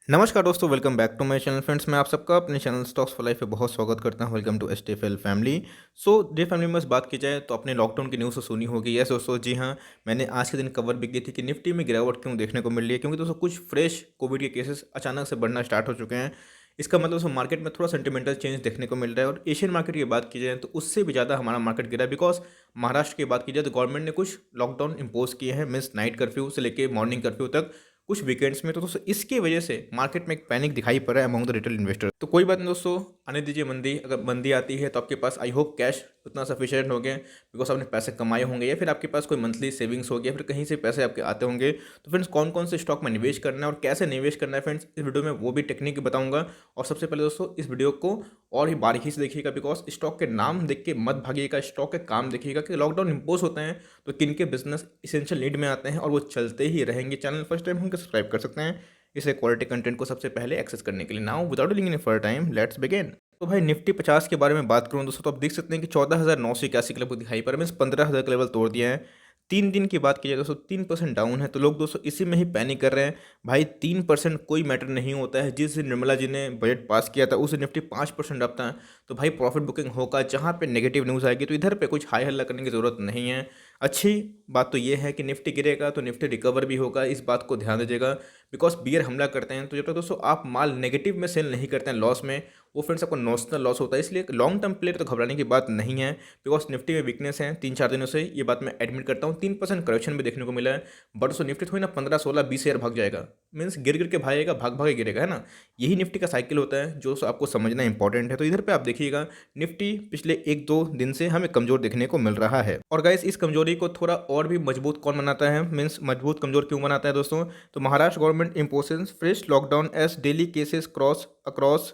नमस्कार दोस्तों, welcome back to my channel. Friends, मैं आप सबका अपने चैनल स्टॉक्स फॉर लाइफ पे बहुत स्वागत करता हूं। Welcome to STFL family. So the family में बात की जाए तो अपने लॉकडाउन की न्यूज़ तो सुनी होगी। यस दोस्तों, जी हाँ, मैंने आज के दिन कवर भी की थी कि निफ्टी में गिरावट क्यों देखने को मिल रही है, क्योंकि दोस्तों कुछ फ्रेश कोविड के केसेस अचानक से बढ़ना स्टार्ट हो चुके हैं। इसका मतलब दोस्तों मार्केट में थोड़ा सेंटिमेंटल चेंज देखने को मिल रहा है। और एशियन मार्केट की बात की जाए तो उससे भी ज़्यादा हमारा मार्केट गिरा, बिकॉज महाराष्ट्र की बात की जाए तो गवर्नमेंट ने कुछ लॉकडाउन इम्पोज किए हैं, मीन्स नाइट कर्फ्यू से लेकर मॉर्निंग कर्फ्यू तक कुछ वीकेंड्स में। तो दोस्तों इसकी वजह से मार्केट में एक पैनिक दिखाई पड़ रहा है अमंग द रिटेल इन्वेस्टर। तो कोई बात नहीं दोस्तों, आने दीजिए मंदी। अगर मंदी आती है तो आपके पास आई होप कैश उतना सफिशिएंट हो गया, बिकॉज आपने पैसे कमाए होंगे या फिर आपके पास कोई मंथली सेविंग्स हो गया, फिर कहीं से पैसे आपके आते होंगे। तो फ्रेंड्स, कौन कौन से स्टॉक में निवेश करना है और कैसे निवेश करना है फ्रेंड्स, इस वीडियो में वो भी टेक्निक बताऊंगा। और सबसे पहले दोस्तों इस वीडियो को और ही बारीकी से देखिएगा, बिकॉज स्टॉक के नाम देख के मत भागिएगा, स्टॉक के काम देखिएगा कि लॉकडाउन इम्पोज होते हैं तो किन के बिजनेस इसेंशियल नीड में आते हैं और वो चलते ही रहेंगे। चैनल फर्स्ट टाइम हम सब्सक्राइब कर सकते हैं इसे क्वालिटी कंटेंट को सबसे पहले एक्सेस करने के लिए। Now without delaying any further time, let's begin. तो भाई निफ्टी 50 के बारे में बात करूं दोस्तों, तो आप देख सकते हैं कि 14,981 के लेवल दिखाई पर मीन्स 15,000 का लेवल तोड़ दिया है। 3 दिन की बात की जाए दोस्तों 3% डाउन है, तो लोग दोस्तों इसी में ही पैनिक कर रहे हैं। भाई 3% कोई मैटर नहीं होता है। जिस दिन निर्मला जी ने बजट पास किया था उस दिन निफ्टी 5% अप था। तो भाई प्रॉफिट बुकिंग होगा, जहाँ पे नेगेटिव न्यूज़ आएगी तो इधर पे कुछ हाई हल्ला करने की ज़रूरत नहीं है। अच्छी बात तो ये है कि निफ्टी गिरेगा तो निफ्टी रिकवर भी होगा, इस बात को ध्यान दीजिएगा। बिकॉज बियर हमला करते हैं तो जब तक दोस्तों आप माल नेगेटिव में सेल नहीं करते हैं लॉस में, वो फ्रेंड्स आपको नॉशनल लॉस होता है। इसलिए लॉन्ग टर्म प्ले तो घबराने की बात नहीं है, बिकॉज निफ्टी में वीकनेस है 3-4 दिनों से, ये बात मैं एडमिट करता हूँ। 3% करेक्शन भी देखने को मिला है, बट दोस्तों निफ्टी थोड़ी ना 15-16-20 शेयर भाग जाएगा, मीन्स गिर गिर के भागेगा, भाग भाग के गिरेगा, है ना। यही निफ्टी का साइकिल होता है जो आपको समझना इंपॉर्टेंट है। तो इधर पे आप देखिएगा निफ्टी पिछले 1-2 दिन से हमें कमजोर देखने को मिल रहा है। और गाइस इस कमजोरी को थोड़ा और भी मजबूत कौन बनाता है, मीन्स मजबूत कमजोर क्यों बनाता है दोस्तों, तो Maharashtra government imposes fresh lockdown as daily cases cross across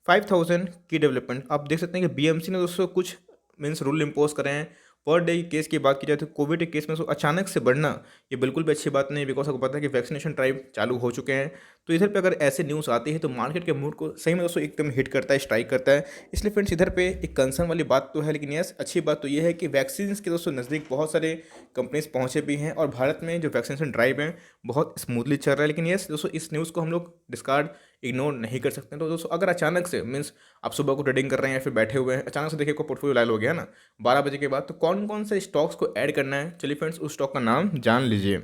5,000 की डेवलपमेंट। आप देख सकते हैं कि बीएमसी ने दोस्तों कुछ मीन्स रूल इम्पोज करे हैं। पर डे केस की बात की जाए तो कोविड के केस में अचानक से बढ़ना ये बिल्कुल भी अच्छी बात नहीं है, बिकॉज आपको पता है कि वैक्सीनेशन ड्राइव चालू हो चुके हैं। तो इधर पे अगर ऐसे न्यूज़ आती है तो मार्केट के मूड को सही में दोस्तों एकदम हिट करता है, स्ट्राइक करता है। इसलिए फ्रेंड्स इधर पे एक कंसर्न वाली बात तो है, लेकिन यस अच्छी बात तो ये है कि वैक्सीन के दोस्तों नज़दीक बहुत सारे कंपनीज पहुँचे भी हैं और भारत में जो वैक्सीनेशन ड्राइव है बहुत स्मूथली चल रहा है। लेकिन यस दोस्तों इस न्यूज़ को हम लोग डिस्कार्ड इग्नोर नहीं कर सकते। तो दोस्तों अगर अचानक से मीन्स आप सुबह को ट्रेडिंग कर रहे हैं या फिर बैठे हुए हैं, अचानक से देखिए को पोर्टफोलियो लाल हो गया ना 12 बजे के बाद, तो कौन कौन से स्टॉक्स को ऐड करना है, चलिए फ्रेंड्स उस स्टॉक का नाम जान लीजिए।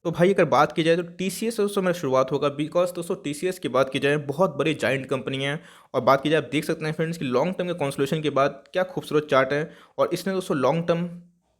तो भाई अगर बात की जाए तो टीसीएस से दोस्तों मेरा शुरुआत होगा, बिकॉज दोस्तों टीसीएस की बात की जाए बहुत बड़ी जाइंट कंपनी है। और बात की जाए आप देख सकते हैं फ्रेंड्स कि लॉन्ग टर्म के कॉन्सोलेशन के बाद क्या खूबसूरत चार्ट है, और इसने दोस्तों लॉन्ग टर्म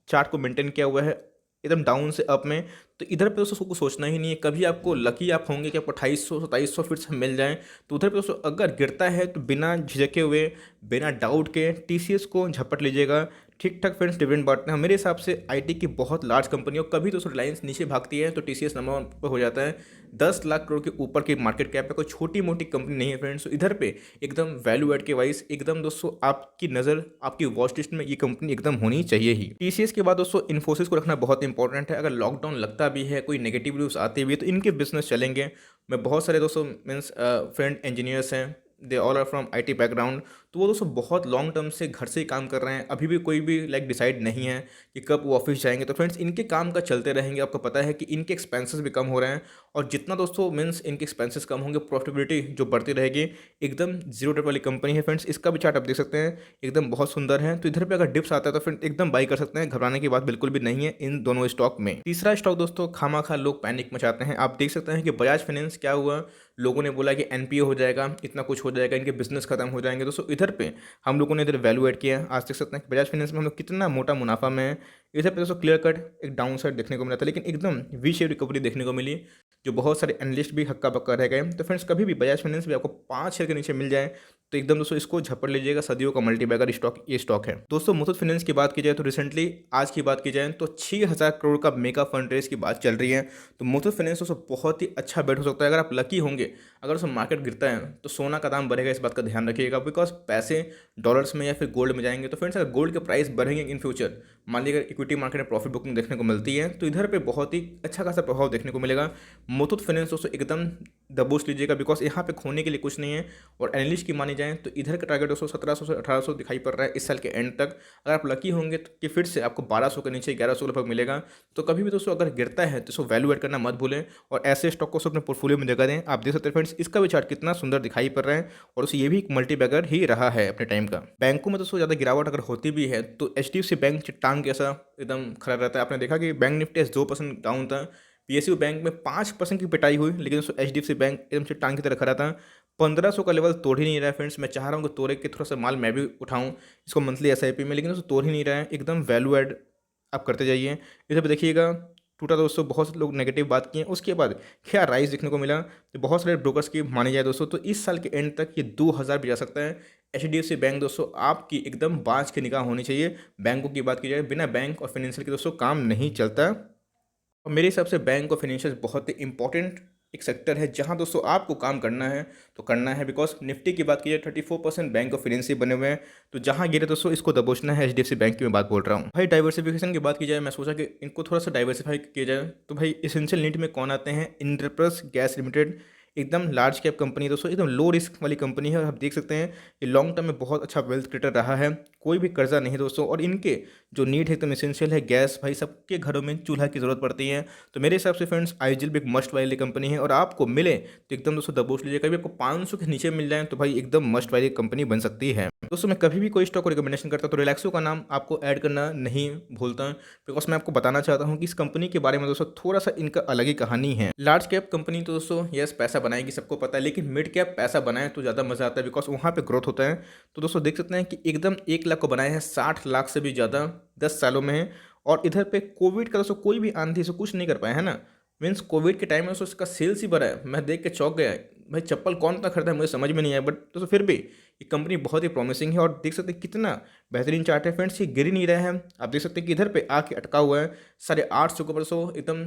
चार्ट को मेंटेन किया हुआ है एकदम डाउन से अप में। तो इधर पे दोस्तों कुछ सोचना ही नहीं है, कभी आपको लकी आप होंगे कि आपको 2800-2700 फिर से मिल जाए। तो उधर पे दोस्तों अगर गिरता है तो बिना झिझके हुए, बिना डाउट के टीसीएस को झपट लीजिएगा। ठीक ठाक फ्रेंड्स डिविडेंड बांटते हैं मेरे हिसाब से आईटी की बहुत लार्ज कंपनी हो, कभी दोस्तों रिलायंस नीचे भागती है तो टीसीएस नंबर 1 पर हो जाता है। 10 लाख करोड़ के ऊपर की मार्केट कैप है, कोई छोटी मोटी कंपनी नहीं है फ्रेंड्स। तो इधर पे एकदम वैल्यू एड के वाइज एकदम दोस्तों आपकी नज़र आपकी वॉच लिस्ट में ये कंपनी एकदम होनी चाहिए ही। टीसीएस के बाद दोस्तों इन्फोसिस को रखना बहुत इंपॉर्टेंट है। अगर लॉकडाउन लगता भी है, कोई नेगेटिव न्यूज़ आती भी है तो इनके बिजनेस चलेंगे। मैं बहुत सारे दोस्तों मीन्स फ्रेंड इंजीनियर्स हैं, they all are from IT background, तो वो दोस्तों बहुत लॉन्ग टर्म से घर से ही काम कर रहे हैं। अभी भी कोई भी लाइक डिसाइड नहीं है कि कब वो ऑफिस जाएंगे। तो फ्रेंड्स इनके काम का चलते रहेंगे। आपको पता है कि इनके एक्सपेंसेस भी कम हो रहे हैं, और जितना दोस्तों मीन्स इनके एक्सपेंसेस कम होंगे प्रॉफिटेबिलिटी जो बढ़ती रहेगी। एकदम जीरो डेट वाली कंपनी है फ्रेंड्स। इसका भी चार्ट आप देख सकते हैं एकदम बहुत सुंदर है। तो इधर पे अगर डिप्स आता है तो फ्रेंड एकदम बाई कर सकते हैं, घबराने की बात बिल्कुल भी नहीं है इन दोनों स्टॉक में। तीसरा स्टॉक दोस्तों खामा लोग पैनिक मचाते हैं। आप देख सकते हैं कि बजाज फाइनेंस क्या हुआ, लोगों ने बोला कि एनपीए हो जाएगा, इतना कुछ हो जाएगा, इनके बिजनेस खत्म हो जाएंगे। दोस्तों इधर पे हम लोगों ने इधर वैल्यू एड किया है। आज देख सकते हैं कि बजाज फाइनेंस में हम लोग कितना मोटा मुनाफा में है। इधर पे दोस्तों क्लियर कट एक डाउन साइड देखने को मिला था, लेकिन एकदम वी शेप रिकवरी देखने को मिली, जो बहुत सारे एनालिस्ट भी हक्का बक्का रह गए। तो फ्रेंड्स कभी भी बजाज फाइनेंस भी आपको 5 शेयर के नीचे मिल जाए तो एकदम दोस्तों इसको झपट लीजिएगा। सदियों का मल्टीबैगर स्टॉक ये स्टॉक है। दोस्तों मुथूट फाइनेंस की बात की जाए तो रिसेंटली आज की बात की जाए तो 6,000 करोड़ का मेगा फंड रेज की बात चल रही है। तो मुथूट फाइनेंस दोस्तों बहुत ही अच्छा बेट हो सकता है। अगर आप लकी होंगे, अगर उसमें मार्केट गिरता है तो सोना का दाम बढ़ेगा, इस बात का ध्यान रखिएगा, बिकॉज पैसे डॉलर्स में या फिर गोल्ड में जाएंगे। तो फ्रेंड्स अगर गोल्ड के प्राइस बढ़ेंगे इन फ्यूचर, मान लीजिए अगर इक्विटी मार्केट में प्रॉफिट बुकिंग देखने को मिलती है तो इधर पे बहुत ही अच्छा खासा प्रभाव देखने को मिलेगा। मुथूट फाइनेंस दोस्तों एकदम दबोच लीजिएगा, बिकॉज यहाँ पे खोने के लिए कुछ नहीं है। और एनालिस्ट की मानी जाए तो इधर का टारगेट दोस्तों 1700 से 1800 दिखाई पड़ रहा है इस साल के एंड तक। अगर आप लकी होंगे तो कि फिर से आपको 1200 के नीचे 1100 लगभग मिलेगा। तो कभी भी दोस्तों अगर गिरता है तो इसको वैल्यू एड करना मत भूलें और ऐसे स्टॉक को अपने पोर्टफोलियो में जगह दें। आप देख सकते हैं फ्रेंड्स, इसका भी चार्ट कितना सुंदर दिखाई पड़ रहा है और उसे ये भी एक मल्टी बैगर ही रहा है अपने टाइम का। बैंकों में दोस्तों ज़्यादा गिरावट अगर होती भी है तो HDFC बैंक टांग कैसा एकदम खड़ा रहता है। आपने देखा कि बैंक निफ्टी 2% डाउन था, PSU बैंक में 5% की पिटाई हुई, लेकिन दोस्तों HDFC बैंक एकदम से टांग की तरह खड़ा था। 1500 का लेवल तोड़ ही नहीं रहा है फ्रेंड्स। मैं चाह रहा हूँ कि तोड़े के थोड़ा सा माल मैं भी उठाऊँ इसको मंथली SIP में, लेकिन दोस्तों तोड़ ही नहीं रहा है। एकदम वैल्यू ऐड आप करते जाइए। इधर पे देखिएगा टूटा दोस्तों, बहुत से लोग नेगेटिव बात किए, उसके बाद क्या राइज देखने को मिला। तो बहुत सारे ब्रोकर्स की मानी जाए दोस्तों तो इस साल के एंड तक ये 2000 भी जा सकता है। HDFC बैंक दोस्तों आपकी एकदम बाँझ की निगाह होनी चाहिए। बैंकों की बात की जाए, बिना बैंक और फाइनेंशियल के दोस्तों काम नहीं चलता। और मेरे हिसाब से बैंक और फाइनेंशियल बहुत ही इंपॉर्टेंट एक सेक्टर है जहां दोस्तों आपको काम करना है तो करना है। बिकॉज निफ्टी की बात की जाए 34% बैंक और फाइनेंस बने हुए हैं, तो जहां गिरे दोस्तों इसको दबोचना है। HDFC बैंक की मैं बात बोल रहा हूँ। भाई डाइवर्सिफिकेशन की बात की जाए, मैं सोचा कि इनको थोड़ा सा डाइवर्सिफाई किया जाए। तो भाई एसेंशियल नीड में कौन आते हैं? इंद्रप्रस्थ गैस लिमिटेड, एकदम लार्ज कैप कंपनी है दोस्तों, एकदम लो रिस्क वाली कंपनी है और आप देख सकते हैं ये लॉन्ग टर्म में बहुत अच्छा वेल्थ क्रिएटर रहा है। कोई भी कर्जा नहीं दोस्तों, और इनके जो नीड है एकदम एसेंशियल है। गैस भाई सबके घरों में चूल्हा की ज़रूरत पड़ती है, तो मेरे हिसाब से फ्रेंड्स आईजीएल भी एक मस्ट वाली कंपनी है। और आपको मिले तो एकदम दोस्तों दबोच लीजिए। कभी आपको 500 के नीचे मिल जाए तो भाई एकदम मस्ट वाली कंपनी बन सकती है। दोस्तों मैं कभी भी कोई स्टॉक को रिकमेंडेशन करता तो रिलैक्सो का नाम आपको ऐड करना नहीं भूलता, बिकॉज मैं आपको बताना चाहता हूँ कि इस कंपनी के बारे में दोस्तों थोड़ा सा इनका अलग ही कहानी है। लार्ज कैप कंपनी तो दोस्तों यस पैसा बनाएगी, सबको पता है, लेकिन मिड कैप पैसा बनाए तो ज़्यादा मजा आता है, बिकॉज वहाँ पे ग्रोथ होता है। तो दोस्तों देख सकते हैं कि एकदम 1 लाख को बनाए हैं 60 लाख से भी ज़्यादा 10 सालों में है। और इधर पे कोविड का दोस्तों कोई भी आंधी से कुछ नहीं कर पाया है ना। मीन्स कोविड के टाइम में दोस्तों इसका सेल्स ही बढ़ा है, मैं देख के चौंक गया। भाई चप्पल कौन सा खरीदा है मुझे समझ में नहीं आया, बट दोस्तों फिर भी ये कंपनी बहुत ही प्रॉमिसिंग है। और देख सकते हैं कितना बेहतरीन चार्ट है फ्रेंड्स, ये गिर ही नहीं रहा है। आप देख सकते हैं कि इधर पे आके अटका हुआ है 850 के ऊपर सो एकदम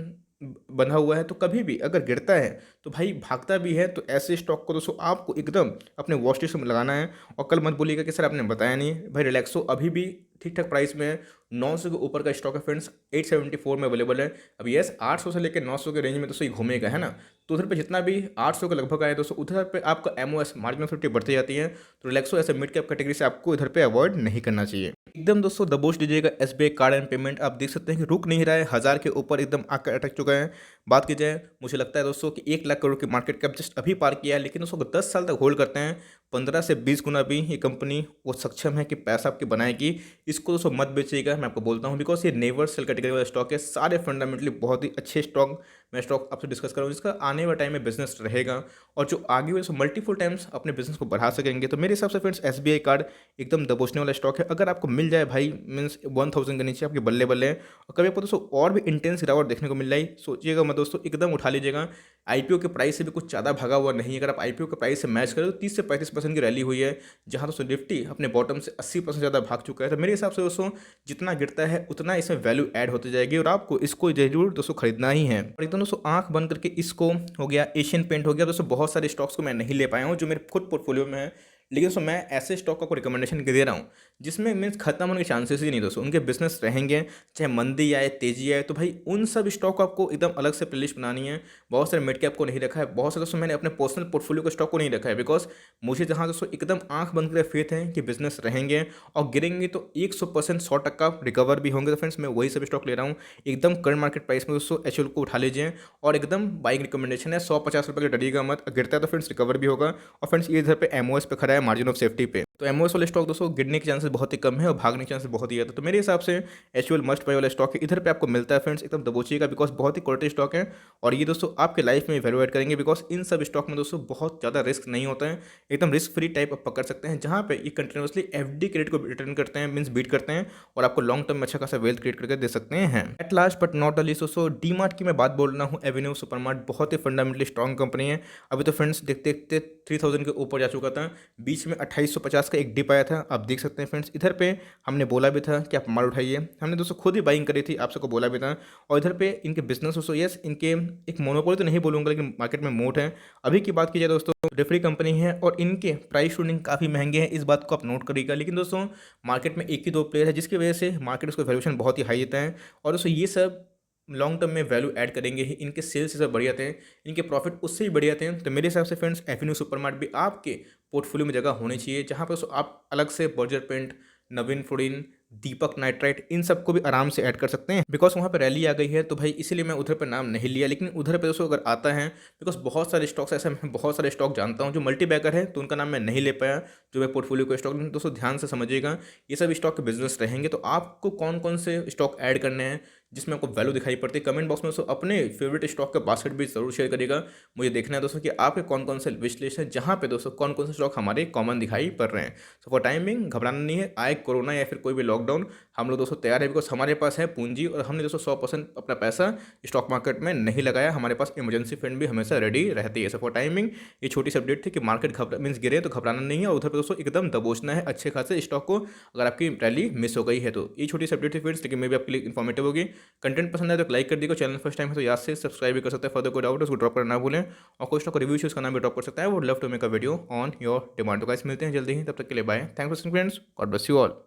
बंधा हुआ है। तो कभी भी अगर गिरता है तो भाई भागता भी है। तो ऐसे स्टॉक को दोस्तों आपको एकदम अपने वॉच लिस्ट में लगाना है। और कल मत बोलिएगा कि सर आपने बताया नहीं। भाई रिलैक्सो अभी भी ठीक ठाक प्राइस में है, 900 के ऊपर का स्टॉक है फ्रेंड्स, 874 में अवेलेबल है। अब यस 800 से लेकर 900 के रेंज में दोस्तों ये घूमेगा है ना। तो उधर पे जितना भी 800 के लगभग आए दोस्तों, उधर पे आपका MOS मार्जिन ऑफ सेफ्टी बढ़ती जाती है। तो रिलैक्सो ऐसे मिड कैप कैटेगरी से आपको इधर पे अवॉइड नहीं करना चाहिए। एकदम दोस्तों दबोच दीजिएगा SBI कार्ड एंड पेमेंट। आप देख सकते हैं कि रुक नहीं रहा है, 1000 के ऊपर एकदम आकर अटक चुका है। बात की जाए, मुझे लगता है दोस्तों कि 1 लाख करोड़ की मार्केट कैप जस्ट अभी पार किया है, लेकिन दोस्तों 10 साल तक होल्ड करते हैं 15 से 20 गुना भी ये कंपनी वो सक्षम है कि पैसा आपकी बनाएगी। इसको दोस्तों मत बेचिएगा, मैं आपको बोलता हूँ, बिकॉज ये नेवर सेल कैटेगरी वाला स्टॉक है। सारे फंडामेंटली बहुत ही अच्छे स्टॉक मैं स्टॉक आपसे डिस्कस करूँ, जिसका आने वाले टाइम में बिजनेस रहेगा और जो आगे हुए मल्टीपल टाइम्स अपने बिजनेस को बढ़ा सकेंगे। तो मेरे हिसाब से फ्रेंड्स SBI कार्ड एकदम दबोचने वाला स्टॉक है। अगर आपको मिल जाए भाई मीन्स 1000 के नीचे आपके बल्ले बल्ले हैं, और कभी आपको दोस्तों और भी इंटेंस गिरावट देखने को मिल रही है, सोचिएगा मत दोस्तों, एकदम उठा लीजिएगा। IPO के प्राइस से भी कुछ ज़्यादा भागा हुआ नहीं है। अगर आप IPO के प्राइस से मैच करें तो 30 से 35% की रैली हुई है, जहां दोस्तों निफ्टी अपने बॉटम से 80% ज़्यादा भाग चुका है। तो मेरे हिसाब से दोस्तों जितना गिरता है उतना इसमें वैल्यू ऐड होती जाएगी और आपको इसको जरूर दोस्तों खरीदना ही है। और एकदम दोस्तों आंख बंद करके इसको हो गया, एशियन पेंट हो गया। दोस्तों बहुत सारे स्टॉक्स को मैं नहीं ले पाया हूँ जो मेरे खुद पोर्टफोलियो में है, लेकिन दोस्तों मैं ऐसे स्टॉक को रिकमेंडेशन दे रहा हूँ जिसमें मीन्स खत्म होने के चांसेस ही नहीं दोस्तों, उनके बिजनेस रहेंगे, चाहे मंदी आए तेजी आए। तो भाई उन सब स्टॉक को आपको एकदम अलग से प्लेलिस्ट बनानी है। बहुत सारे मिड कैप को नहीं रखा है, बहुत सारे दोस्तों मैंने अपने पर्सनल पोर्टफोलियो के स्टॉक को नहीं रखा है, बिकॉज मुझे जहाँ दोस्तों एकदम आंख बंद कर फेथ है कि बिजनेस रहेंगे और गिरेंगे तो 100% 100% रिकवर भी होंगे। तो फ्रेंड्स मैं वही सब स्टॉक ले रहा हूँ एकदम करंट मार्केट प्राइस में दोस्तों। HUL को उठा लीजिए और एकदम बाइंग रिकमेंडेशन है, 150 रुपये का डरिएगा मत, गिरता है तो फ्रेंड्स रिकवर भी होगा। और फ्रेंड्स ये इधर पे MOS पे खड़ा है, मार्जिन ऑफ सेफ्टी पे। तो MOS वाले स्टॉक दोस्तों गिरने के चांसेस बहुत ही कम है और भागने के चांसेस बहुत ही ज़्यादा। तो मेरे हिसाब से HUL मस्ट बाय वाला स्टॉक है, इधर पे आपको मिलता है फ्रेंड्स, एकदम दबोचिएगा, बिकॉज बहुत ही क्वालिटी स्टॉक है और ये दोस्तों आपके लाइफ में वैल्यू ऐड करेंगे। बिकॉज इन सब स्टॉक में दोस्तों बहुत ज़्यादा रिस्क नहीं होता है, एकदम रिस्क फ्री टाइप आप पकड़ सकते हैं, जहाँ पे ये कंटिन्यूसली FD क्रेडिट को रिटर्न करते हैं, मीन्स बीट करते हैं और आपको लॉन्ग टर्म में अच्छा खासा वेल्थ क्रिएट करके दे सकते हैं। At last but not the least दोस्तों डीमार्ट की मैं बात बोल रहा हूँ। एवेन्यू सुपरमार्ट बहुत ही फंडामेंटली स्ट्रॉन्ग कंपनी है। अभी तो फ्रेंड्स देखते देखते 3000 के ऊपर जा चुका था, बीच में 2850 का एक डिप आया था। आप देख सकते हैं फ्रेंड्स, इधर पे हमने बोला भी था कि आप माल उठाइए, हमने दोस्तों खुद ही बाइंग करी थी, आप सबको बोला भी था। और इधर पे इनके बिजनेस दोस्तों यस इनके एक मोनोपोली तो नहीं बोलूँगा, लेकिन मार्केट में मोट है। अभी की बात की जाए दोस्तों रेफरी कंपनी है और इनके प्राइस शूटिंग काफ़ी महंगे हैं, इस बात को आप नोट करिएगा। लेकिन दोस्तों मार्केट में एक ही दो प्लेयर है, जिसकी वजह से मार्केट उसको वैल्यूएशन बहुत ही हाई देता है। और दोस्तों ये सब लॉन्ग टर्म में वैल्यू ऐड करेंगे ही, इनके सेल्स से बढ़िया थे, इनके प्रॉफिट उससे भी बढ़िया थे, तो मेरे हिसाब से फ्रेंड्स एवेन्यू सुपरमार्ट भी आपके पोर्टफोलियो में जगह होनी चाहिए, जहाँ पर आप अलग से बर्जर पेंट, नवीन फ्लोरिन, दीपक नाइट्राइट, इन सबको भी आराम से ऐड कर सकते हैं, बिकॉज वहाँ पे रैली आ गई है, तो भाई इसीलिए मैं उधर पे नाम नहीं लिया। लेकिन उधर पे दोस्तों अगर आता है, बिकॉज बहुत सारे स्टॉक्स ऐसे, मैं बहुत सारे स्टॉक जानता हूँ जो मल्टी बैगर है, तो उनका नाम मैं नहीं ले पाया जो मैं पोर्टफोलियो को स्टॉक। दोस्तों ध्यान से समझिएगा, ये सब स्टॉक के बिजनेस रहेंगे, तो आपको कौन कौन से स्टॉक ऐड करने हैं जिसमें आपको वैल्यू दिखाई पड़ती है, कमेंट बॉक्स में दोस्तों अपने फेवरेट स्टॉक का बास्केट भी जरूर शेयर करिएगा। मुझे देखना है दोस्तों कि आपके कौन कौन से विश लिस्ट हैं जहाँ पे दोस्तों कौन कौन से स्टॉक हमारे कॉमन दिखाई पड़ रहे हैं। सो फॉर टाइमिंग घबराना नहीं है, आए कोरोना या फिर कोई भी लॉकडाउन, हम लोग दोस्तों तैयार है, बिकॉज हमारे पास है पूंजी और हमने दोस्तों 100% अपना पैसा स्टॉक मार्केट में नहीं लगाया, हमारे पास इमरजेंसी फंड भी हमेशा रेडी रहती है। सो फॉर टाइमिंग ये छोटी सी अपडेट थी कि मार्केट मीन्स गिरे तो घबराना नहीं है, और उधर पर दोस्तों एकदम दबोचना है अच्छे खासे स्टॉक को अगर आपकी रैली मिस हो गई है तो। ये छोटी सी अपडेट थी फ्रेंड्स, लेकिन मे भी आपके लिए इन्फॉर्मेटिव होगी। कंटेंट पसंद है तो लाइक कर दीजिए, चैनल फर्स्ट टाइम है तो याद से सब्सक्राइब भी कर सकते हैं। फर्दर कोई डाउट है उसको ड्रॉप करना ना भूलें, और कोई स्टॉक रिव्यू उसका नाम भी ड्रॉप कर सकता है, वो love to make a video on your demand. तो गाइस मिलते हैं जल्दी ही, तब तक के लिए bye, thanks for friends, God bless you all.